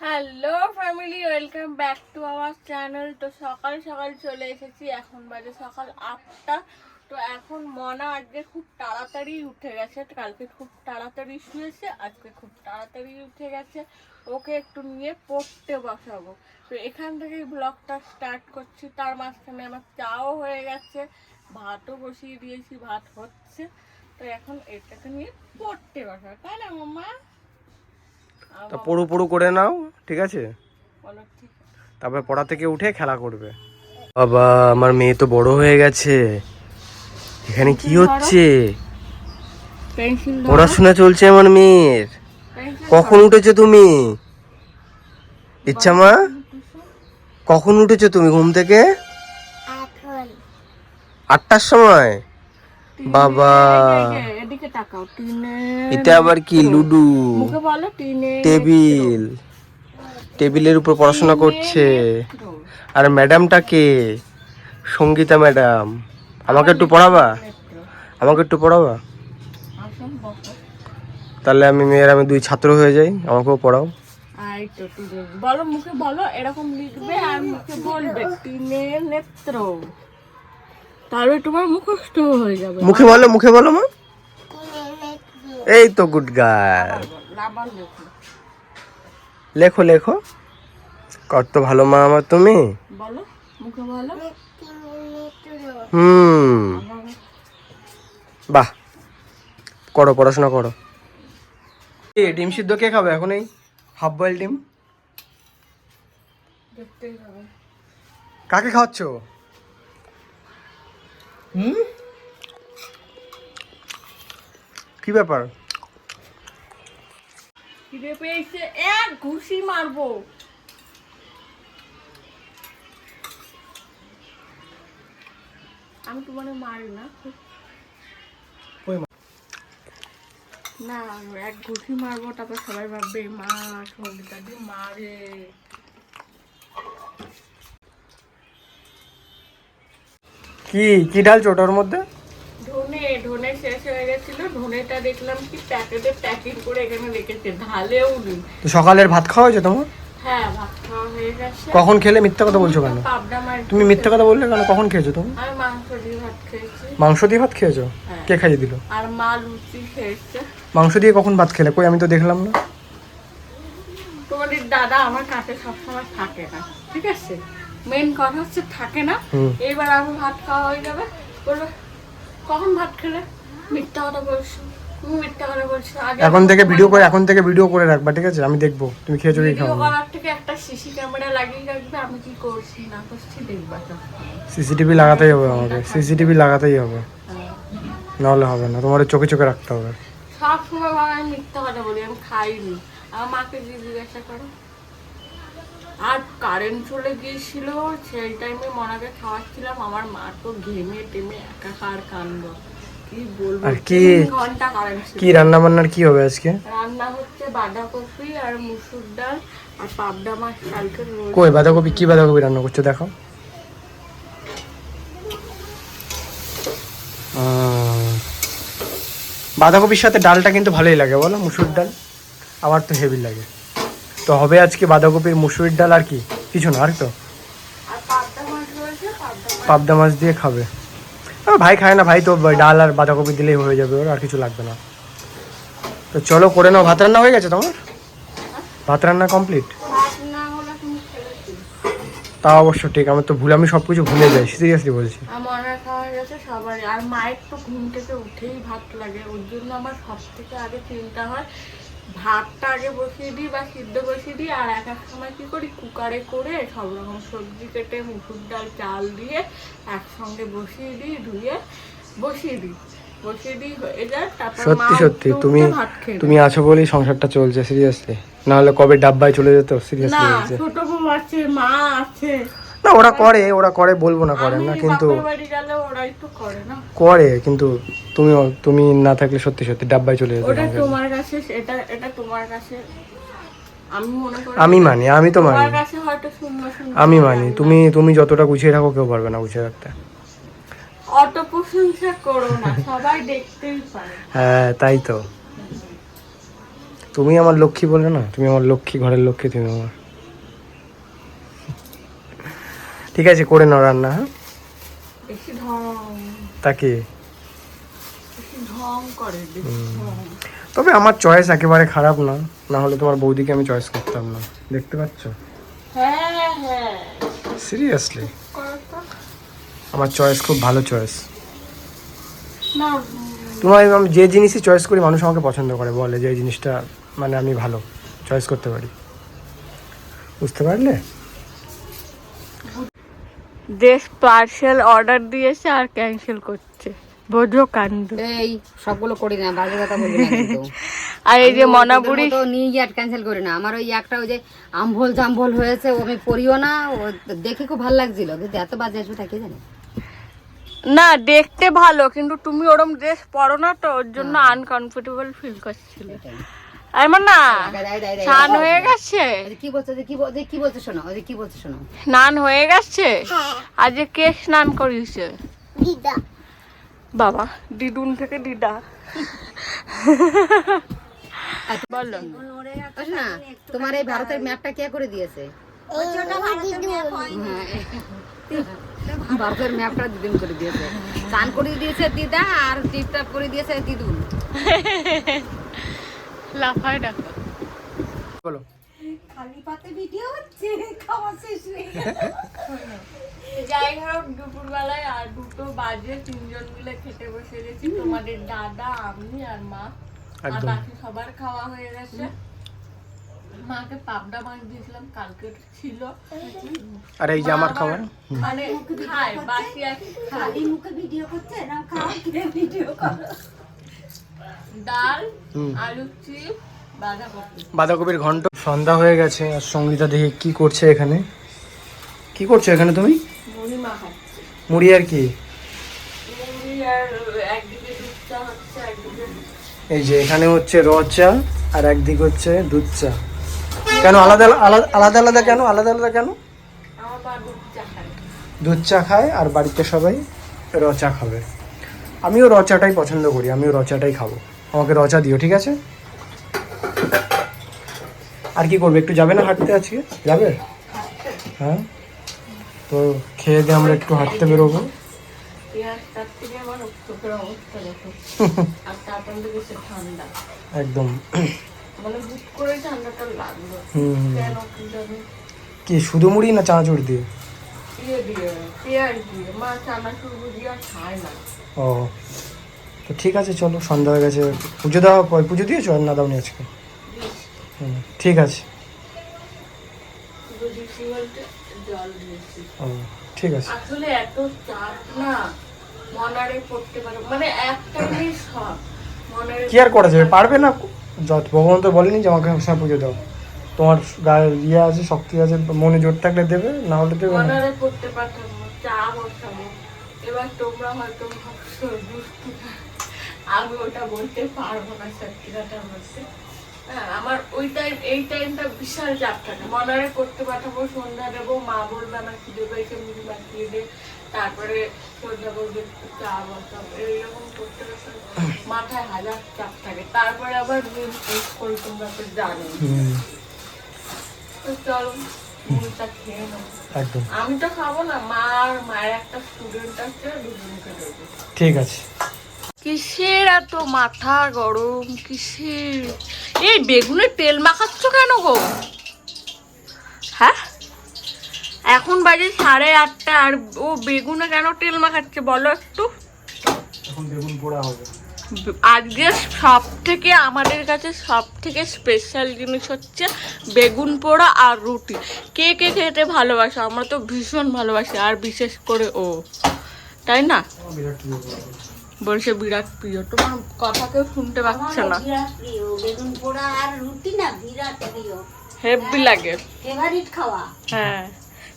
Hello family, welcome back to our channel. তো সকাল সকাল চলে এসেছি, এখন বাজে সকাল 8টা। তো এখন মনা আজকে খুব তাড়াতাড়ি উঠে গেছে, কালকে খুব তাড়াতাড়ি শুয়েছে, আজকে খুব তাড়াতাড়ি উঠে গেছে। ওকে একটু নিয়ে পড়তে বসাবো। তো এখান থেকেই ব্লগটা স্টার্ট করছি। তার মাঝখানে আমার চাও হয়ে গেছে, ভাতও বসিয়ে দিয়েছি, ভাত হচ্ছে। তো এখন এটাকে নিয়ে পড়তে বসাবো, তাই না মাম্মা? তা পড়ু পড়ু করে নাও, ঠিক আছে? বলো ঠিক। তারপরে পড়া থেকে উঠে খেলা করবে। বাবা, আমার মেয়ে তো বড় হয়ে গেছে। এখানে কি হচ্ছে? পড়াশোনা চলছে আমার মেয়ের। কখন উঠেছো তুমি? ইচ্ছা মা, কখন উঠেছো তুমি ঘুম থেকে? 8টার সময়। বাবা, এদিকে তাকাও। এটা আবার কি? লুডু টেবিল, টেবিলের উপর পড়াশোনা করছে। আর ম্যাডামটা কে? সঙ্গীতা ম্যাডাম। আমাকে একটু পড়াবা? আমাকে একটু পড়াবা? তাহলে আমি আমি 2 ছাত্র হয়ে যাই, আমাকেও পড়াও। বলো, মুখে বলো, এরকম লিখবে আর মুখে বলবে তিনের নেত্র, তাহলে তোমার মুখস্থ হয়ে যাবে। মুখে বলো, মুখে বলো মা। এই তো গুড গার্ল। লেখো লেখো, কত ভালো মা আমার তুমি। বলো, মুখে বলো। বাহ, করো, পড়াশোনা করো। ডিম সিদ্ধ কে খাবে এখন? এই হাফ বয়েল ডিম কাকে খাওয়াচ্ছ? কি ব্যাপার? খিদে পেয়েছে, এক ঘুষি মারবো। আমি তোমার মারি না, না এক ঘুষি মারবো, তারপর সবাই ভাববে মা সঙ্গীতা দি মারে। কি কি ঢালছো ওটার মধ্যে? ধনে শেষ হয়ে গেছিল, ধনেটা দেখলাম কি প্যাকেটে প্যাকিং করে এখানে রেখেছে, ঢালেও নি। তো সকালের ভাত খাওয়া হয়েছে তোমার? হ্যাঁ, ভাত খাওয়া হয়ে গেছে। কখন খেলে? মিথ্যা কথা বলছো কেন? পাবদা মাছ। তুমি মিথ্যা কথা বললে কেন? কখন খেয়েছো তুমি? আমি মাংস দিয়ে ভাত খেয়েছি। মাংস দিয়ে ভাত খেয়েছো? কে খাইয়ে দিল? আর মা লুচি খেয়েছে। মাংস দিয়ে কখন ভাত খেলে? কই, আমি তো দেখলাম না। তোমাদের দাদা আমার কাছে সবসময় থাকে না, ঠিক আছে? মেন কথা হচ্ছে থাকে না। এইবার আমি ভাত খাওয়া হয়ে যাবে, বলবে কখন ভাত খেলে? মিথ্যা কথা বলছো, তুমি মিথ্যা কথা বলছো। এখন থেকে ভিডিও করে রাখবা, ঠিক আছে? আমি দেখবো তুমি খেয়েছো কি খাও। ভিডিও করার থেকে একটা সিসি ক্যামেরা লাগিয়ে রাখবে, আমি কি করছি না করছি দেখবা। সিসিটিভি লাগাতেই হবে আমাকে, সিসিটিভি লাগাতেই হবে, নাহলে হবে না। তোমার চোখে চোখে রাখতে হবে। সব সময় বাবা আমি মিথ্যা কথা বলি, আমি খাইনি। আমার মাকে জিজ্ঞাসা করো। আর কারেন্ট চলে গিয়েছিল, সেই টাইমে মনাকে খাওয়াচ্ছিলাম, আমার মা তো ঘেমে টেমে একাকার কাণ্ড, কি বলবো। আর কি 3 ঘন্টা কারেন্ট ছিল। কি রান্না বান্নার কি হবে আজকে? রান্না হচ্ছে বাঁধাকপি আর মুসুর ডাল আর পাবদা মাছ কালকে। কই বাঁধাকপি? কি বাঁধাকপি রান্না করছো দেখো। বাঁধাকপির সাথে ডালটা কিন্তু ভালোই লাগে বলো, মুসুর ডাল। আমার তো হেভি লাগে। তো হবে আজকে বাঁধাকপির মুসুরির ডাল, আর কি কিছু না? আর তো পাবদা মাছ দিয়ে খাবে। ভাই খায় না, ভাই তো ডাল আর বাঁধাকপি দিলেই হয়ে যাবে, ওর আর কিছু লাগবে না। তো চলো করে নাও। ভাত রান্না হয়ে গেছে তোমার? ভাত রান্না কমপ্লিট? তা অবশ্য ঠিক, আমার তো আমি সব কিছু ভুলে যাই, সিরিয়াসলি বলছি। আমার খাওয়া গেছে সবারই। আর মায়ের তো ঘুম থেকে উঠেই ভাত লাগে, ওর জন্য আমার সব থেকে আগে চিন্তা হয় ভাতটা আগে বসিয়ে দিই বা সিদ্ধ বসিয়ে দিই। আর এক এক সময় কী করি, কুকারে করে সব রকম সবজি কেটে মুসুর ডাল চাল দিয়ে একসঙ্গে বসিয়ে দিই, ধুয়ে বসিয়ে দিই হয়ে যায়। তারপর সত্যি সত্যি তুমি আছো বলেই সংসারটা চলছে, সিরিয়াসলি। না হলে কবে ডাব্বায় চলে যেত, সিরিয়াসলি বলছে। ছোট বউ আছে, মা আছে। না ওরা করে বলবো না, করে না, কিন্তু করে। কিন্তু তুমি না থাকলে সত্যি সত্যি ডাব্বায় চলে যেত। ওটা তোমার কাছে, এটা তোমার কাছে আমি মনে করি, আমি মানি, আমি তো মানি, তোমার কাছে হয়তো শূন্য শূন্য আমি মানি। তুমি যতটা গুছিয়ে রাখো কেউ পারবে না গুছিয়ে রাখতে। অত প্রশংসা করো না, সবাই দেখতেই পারে। হ্যাঁ তাই তো। তুমি আমার লক্ষ্মী বলে না, তুমি আমার লক্ষ্মী, ঘরের লক্ষ্মী তুমি আমার। ঠিক আছে, করে নাও রান্না। হ্যাঁ, বেশি ঢং তাকে বেশি ঢং করে, বেশি ঢং। তবে আমার চয়েস একেবারে খারাপ না, না হলে তোমার বৌদিকে আমি চয়েস করতাম না, দেখতে পাচ্ছ? হ্যাঁ হ্যাঁ, সিরিয়াসলি করো তো। আমার চয়েস খুব ভালো চয়েস। না তোমার আমি যে জিনিসই চয়েস করি মানুষ আমাকে পছন্দ করে, বলে যে এই জিনিসটা মানে আমি ভালো চয়েস করতে পারি, বুঝতে পারলে? দেশ পার্সেল অর্ডার দিয়েছে আর ক্যান্সেল করছে, বোঝো কাণ্ড। এই সবগুলো করি না, বাজে কথা বলবি না কিন্তু। আর এই যে মনাপুরি তো নিয়ে গিয়ে ক্যান্সেল করি না। আমার ওই একটা ওই যে আমভোল জাম্ভোল হয়েছে, ও আমি পরিও না, ও দেখে খুব ভালো লাগছিল, কিন্তু এত বাজে আসবে তাকে জানি। না দেখতে ভালো, কিন্তু তুমি ওরম ড্রেস পরো না তো, ওর জন্য আনকমফোর্টেবল ফিল করছিল। আমার না স্নান হয়ে গেছে, কি বলছে যে কি বলছে শোনো, ওই যে কি বলছে শোনো। স্নান হয়ে গেছে। আজ কে স্নান করিয়েছে? দিদা। বাবা, দিদুন থেকে দিদা। বলো না, তোমার এই ভারতের ম্যাপটা কে করে দিয়েছে? ভারতের ম্যাপটা দিদুন করে দিয়েছে, চান করে দিয়েছে দিদা, আর টিপটাপ করে দিয়েছে দিদুন। লাফায় ডাকো। বলো। যাই হোক, দুপুরবেলায় আর 2 বাজে, 3জন মিলে খেতে বসে গেছি। তোমাদের দাদা, আমি আর মা, আর একদম। বাকি সবার খাওয়া হয়ে গেছে। মাকে পাবদা মাছ দিয়েছিলাম, কালকে ছিল। আর এই যে মা আমার আবার খাবার, মানে খায়, বাসি আছে খায়। ডাল, আলু চিপ, বাঁধাকপি। বাঁধাকপির ঘন্ট। সন্ধ্যা হয়ে গেছে আর সঙ্গীতা দেখে কি করছে এখানে, কি করছো এখানে তুমি? মুড়ি মাখাচ্ছি। মুড়ি আর কি? মুড়ি আর একদিকে দুধ চা হচ্ছে, একদিকে এই যে এখানে হচ্ছে র চা আর একদিকে হচ্ছে দুধ চা। কেন আলাদা আলাদা আলাদা আলাদা কেন, আলাদা আলাদা কেন? আমার মা দুধ চা খায়। দুধ চা খায় আর বাড়িতে সবাই র চা খাবে। আমিও র চাটাই পছন্দ করি, আমিও র চাটাই খাবো। আমাকে র চা দিও, ঠিক আছে? আর কি করবে, একটু যাবে না হাঁটতে আজকে? যাবে? হ্যাঁ, তো খেয়ে দিয়ে আমরা একটু হাঁটতে বেরোবো। পেঁয়াজটার থেকে আমার চোখের অবস্থা দেখো। আর তারপর থেকে সে ঠান্ডা, একদম। মানে হুট করে ঠান্ডাটা লাগলো। হুম। কেন কি জানি। কি শুধু মুড়ি না চানাচুর দিয়ে? ইয়ে দিয়ে, পেঁয়াজ দিয়ে। মা চানাচুর দিয়ে আর খায় না। ও, তো ঠিক আছে, চলো, সন্ধ্যা হয়ে গেছে। পুজো দেওয়া, পুজো দিয়েছো আর না দাওনি আজকে? ঠিক আছে। শুধু দিচ্ছি বলতে জল দিয়েছি। ও, ঠিক আছে। আসলে এত চাপ না, মনারে পড়তে পারো, মানে একটাই সব মনারে। কি আর করা যাবে, পারবে না। যত ভগবান তো বলেনি যে আমাকে সবসময় পুজো দাও। তোমার গায়ে ইয়ে আছে, শক্তি আছে, মনে জোর থাকলে দেবে, না হলে দেবে না। মনারে পড়তে পারতাম না, চা বসাবো। এবার তোমরা হয়তো ভাবছো দুষ্টু, আমি ওটা বলতে পারবো না, সত্যি কথা বলতে। হ্যাঁ, আমার ওই টাইম, এই টাইমটা বিশাল চাপ থাকে। মনারে করতে পাঠাবো, সন্ধ্যা দেবো, মা বলবে আমার খিদে পেয়েছে, মুড়ি মাখিয়ে দে, তারপরে সন্ধ্যা বলবে একটু চা বসাবো। এইরকম করতে করতে মাথায় হাজার চাপ থাকে। তারপরে আবার রিলস পোস্ট করি, তোমরা তো জানো। হুম, তো চলো মুড়িটা খেয়ে নেবো। একদম আমি তো খাবো না, মা আর মায়ের একটা স্টুডেন্ট আছে, দুজনকে দেবো। ঠিক আছে। কিসের এত মাথা গরম, কিসের? এই বেগুনের তেল মাখাচ্ছ কেন গো? হ্যাঁ, এখন বাজে 8:30, আর ও বেগুনে কেন তেল মাখাচ্ছে বলো একটু? এখন বেগুন পোড়া হবে। আজকে সব থেকে আমাদের কাছে সব থেকে স্পেশাল জিনিস হচ্ছে বেগুন পোড়া আর রুটি। কে কে খেতে ভালোবাসে? আমরা তো ভীষণ ভালোবাসি, আর বিশেষ করে ও, তাই না? আমার বিরাট প্রিয় বেগুন। বলছে বিরাট প্রিয়, তোমার কথা কেউ শুনতে পাচ্ছে না। বিরাট প্রিয় বেগুন পোড়া আর রুটি না, বিরাট প্রিয়, হেভি লাগে। ফেভারিট খাওয়া। হ্যাঁ,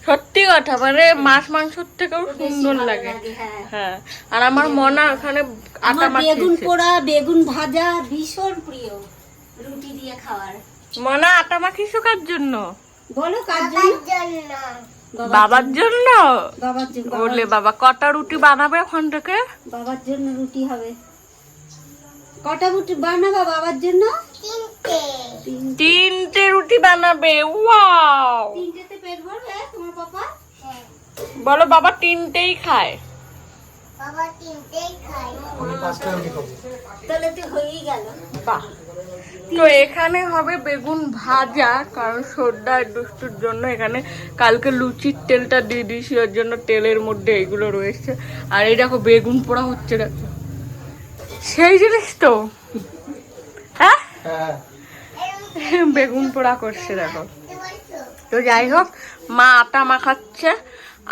সত্যি কথা, মানে মাছ মাংসর থেকেও সুন্দর লাগে। হ্যাঁ, হ্যাঁ, আর আমার মনা ওখানে আটা আমার বেগুন মাখিয়েছে। পোড়া বেগুন ভাজা ভীষণ প্রিয়, রুটি দিয়ে খাওয়ার। মনা আটা মাখিয়েছো কার জন্য? বলো কার জন্য? বাবার জন্য। বাবার জন্য। বলে বাবা কটা রুটি বানাবে ওখান থেকে? বাবার জন্য রুটি হবে। কটা রুটি বানাবা বাবার জন্য? 3টে রুটি বানাবে। ওয়াও, 3টেতে পেট ভরবে তোমার পাপা? বলো বাবা 3টেই খায়। আমি 5টা রুটি খাবো। তাহলে তো হয়েই গেল। বাহ। তো এখানে হবে বেগুন ভাজা, কারণ সর্দা আর দুষ্টুর জন্য এখানে কালকে লুচির তেলটা দিয়ে দিয়েছি, ওর জন্য তেলের মধ্যে এগুলো রয়েছে। আর এই দেখো বেগুন পোড়া হচ্ছে, দেখো সেই জিনিস তো, হ্যাঁ হ্যাঁ বেগুন পোড়া করছে দেখো। তো যাই হোক, মা আটা মাখাচ্ছে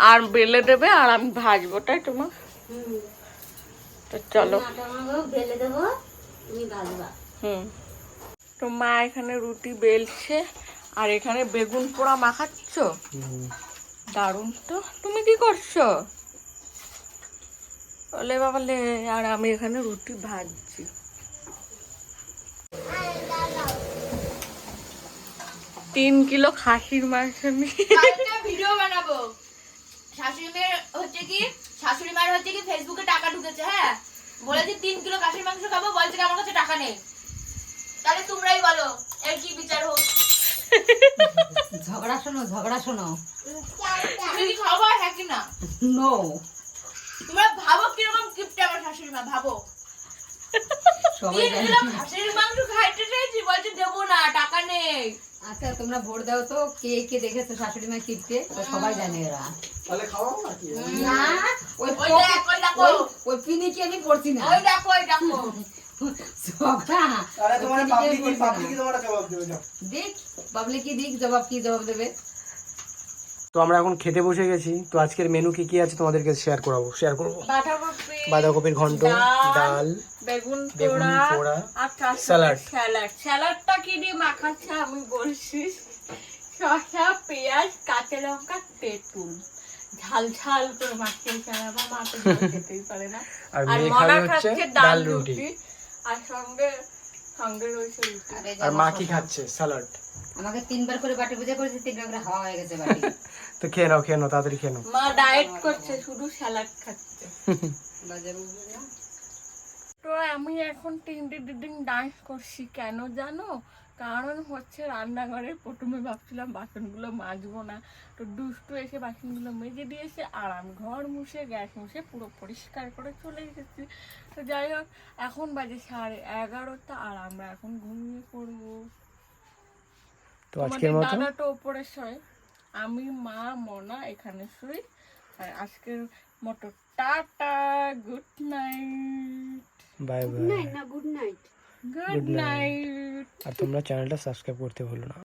আর বেলে দেবে আর আমি ভাজবো, তাই তো মা? তো চলো। আটা মাখাবো, বেলে দেবো, তুমি ভাজবা। তো মা এখানে রুটি বেলছে আর এখানে বেগুন পোড়া মাখাচ্ছ, দারুণ তো। তুমি কি করছো? বলে বাবা লে। আর আমি এখানে রুটি ভাজছি। 3 কিলো খাসির মাংস নিয়ে ভিডিও বানাবো। শাশুড়ি মেয়ের হচ্ছে কি, শাশুড়ি মায়ের হচ্ছে কি ফেসবুকে টাকা ঢুকেছে, হ্যাঁ বলেছে 3 কিলো খাসির মাংস খাবো, বলছে কি আমার কাছে টাকা নেই। তাহলে তোমরাই বলো এর কি বিচার হোক। ঝগড়া শোনো। তুমি কি খাবো হ্যাঁ কি না? নো, তোমরা ভাবো কিরকম কিপটে আমার শাশুড়ি মা, ভাবো। সবাই 3 কিলো খাসির মাংস খাইতে চাইছি, বলছে দেবো না, টাকা নেই। আচ্ছা তোমরা ভোট দাও তো, কে কে দেখেছো শাশুড়ি মা কিপটে, তো সবাই জানে এরা। তাহলে খাওয়াও না কি? না, ওই ওই দেখ, ওই দেখো, ওই পিনিকে আমি পড়ছি না। ওই দেখো, ওই দেখো। ঝগড়া। আরে তোমার পাবলিকই তোমার জবাব দেবে যাও। দেখ পাবলিক দিক জবাব দেবে। তো আমরা এখন খেতে বসে গেছি। তো আজকের মেনু কি কি আছে তোমাদেরকে শেয়ার করবো। বাঁধাকপি, বাঁধাকপির ঘন্ট, ডাল, বেগুন বেগুন পোড়া পোড়া, আর তার স্যালাড। স্যালাডটা কি দিয়ে মাখাচ্ছে আমি বলছি, শসা, পেঁয়াজ, কাঁচা লঙ্কা, তেঁতুল, ঝাল ঝাল করে মাখিয়ে ফেলা। আমার মা তো ঝাল খেতেই পারে না। আর আর মেয়ে মনা খাবে হচ্ছে খাচ্ছে ডাল ডাল রুটি। রুটি আর সঙ্গে রয়েছে রুটি। আর মা কি খাচ্ছে? স্যালাড। আমাকে 3বার করে বাটি পূজা করেছি, 3বার করে হাওয়া হয়ে গেছে বাটি। তো খেয়ে নাও তাড়াতাড়ি খেয়ে নাও। মা ডায়েট করছে, শুধু স্যালাড খাচ্ছে। তো আমি এখন টিং ডান্স করছি, কেন জানো? কারণ হচ্ছে রান্নাঘরে প্রথমে ভাবছিলাম বাসনগুলো মাজবো না, তো দুষ্টু এসে বাসনগুলো মেজে দিয়েছে আর আমি ঘর মুছে গ্যাস মুছে পুরো পরিষ্কার করে চলে এসেছি। তো যাই হোক, এখন বাজে 11:30 আর আমরা এখন ঘুমিয়ে পড়বো। তো আজকের মতো দাদা তো ওপরে শোয়, আমি মা মনা এখানে শুই। আর আজকের মতো tata, good night. Bye bye. না, গুড নাইট। Good night. আর তোমরা চ্যানেলটা সাবস্ক্রাইব করতে ভুলো না।